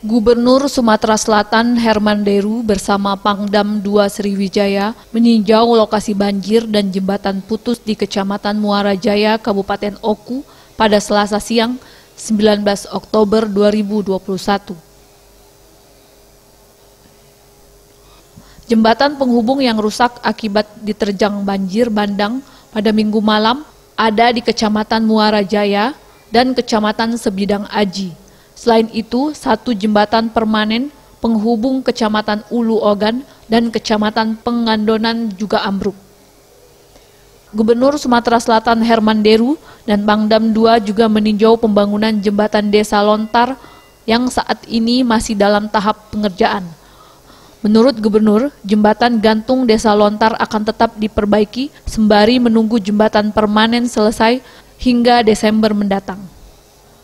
Gubernur Sumatera Selatan Herman Deru bersama Pangdam II Sriwijaya meninjau lokasi banjir dan jembatan putus di Kecamatan Muara Jaya, Kabupaten Oku pada Selasa siang 19 Oktober 2021. Jembatan penghubung yang rusak akibat diterjang banjir bandang pada Minggu malam ada di Kecamatan Muara Jaya dan Kecamatan Sebidang Aji. Selain itu, satu jembatan permanen penghubung Kecamatan Ulu Ogan dan Kecamatan Pengandonan juga ambruk. Gubernur Sumatera Selatan Herman Deru dan Pangdam II juga meninjau pembangunan jembatan Desa Lontar yang saat ini masih dalam tahap pengerjaan. Menurut Gubernur, jembatan gantung Desa Lontar akan tetap diperbaiki sembari menunggu jembatan permanen selesai hingga Desember mendatang.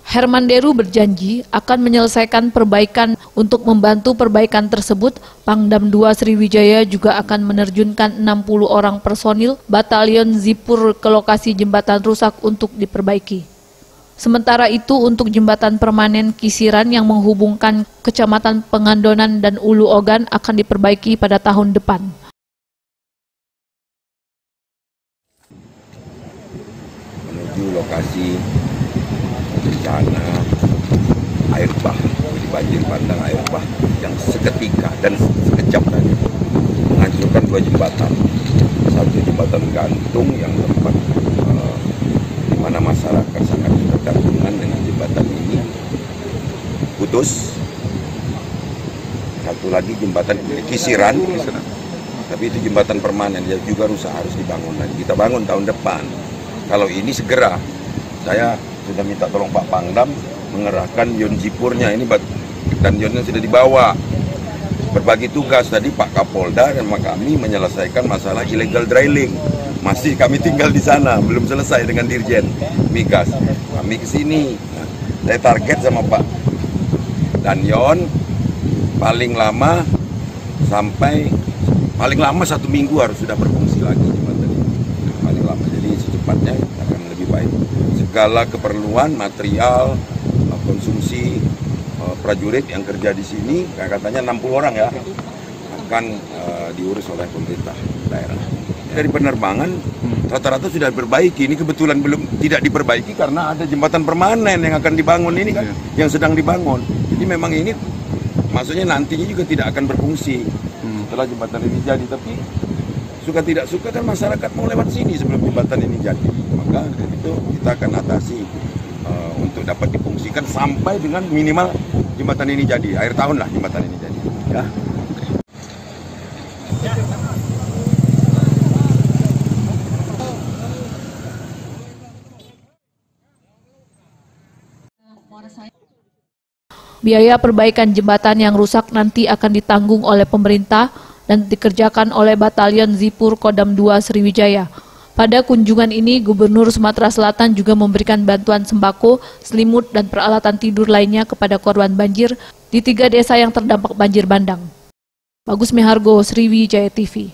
Herman Deru berjanji akan menyelesaikan perbaikan. Untuk membantu perbaikan tersebut, Pangdam II Sriwijaya juga akan menerjunkan 60 orang personil Batalion Zipur ke lokasi jembatan rusak untuk diperbaiki. Sementara itu, untuk jembatan permanen Kisiran yang menghubungkan Kecamatan Pengandonan dan Ulu Ogan akan diperbaiki pada tahun depan. Menuju lokasi bencana air bah, jadi banjir bandang air bah yang seketika dan sekejap tadi menghancurkan dua jembatan. Satu jembatan gantung yang tempat di mana masyarakat sangat bergantungan dengan jembatan ini putus. Satu lagi jembatan Kisiran, tapi itu jembatan permanen yang juga rusak, harus dibangun lagi. Kita bangun tahun depan. Kalau ini segera, saya sudah minta tolong Pak Pangdam mengerahkan Yon Zipurnya ini, dan Yonnya sudah dibawa. Berbagi tugas tadi Pak Kapolda dan kami menyelesaikan masalah illegal drilling. Masih kami tinggal di sana, belum selesai dengan Dirjen Migas. Kami ke sini. Nah, saya target sama Pak dan Yon paling lama 1 minggu harus sudah berfungsi lagi jembatan ini. Paling lama, jadi secepatnya akan lebih baik. Segala keperluan material konsumsi prajurit yang kerja di sini, katanya 60 orang ya, akan diurus oleh pemerintah daerah. Dari penerbangan rata-rata sudah diperbaiki. Ini kebetulan belum tidak diperbaiki karena ada jembatan permanen yang akan dibangun ini kan, yang sedang dibangun. Jadi memang ini maksudnya nantinya juga tidak akan berfungsi setelah jembatan ini jadi. Tapi suka tidak suka kan masyarakat mau lewat sini sebelum jembatan ini jadi. Maka itu kita akan atasi untuk dapat difungsikan sampai dengan minimal jembatan ini jadi. Akhir tahun lah jembatan ini jadi. Ya. Biaya perbaikan jembatan yang rusak nanti akan ditanggung oleh pemerintah dan dikerjakan oleh Batalion Zipur Kodam II Sriwijaya. Pada kunjungan ini, Gubernur Sumatera Selatan juga memberikan bantuan sembako, selimut, dan peralatan tidur lainnya kepada korban banjir di 3 desa yang terdampak banjir bandang. Bagus Mihargo, Sriwijaya TV.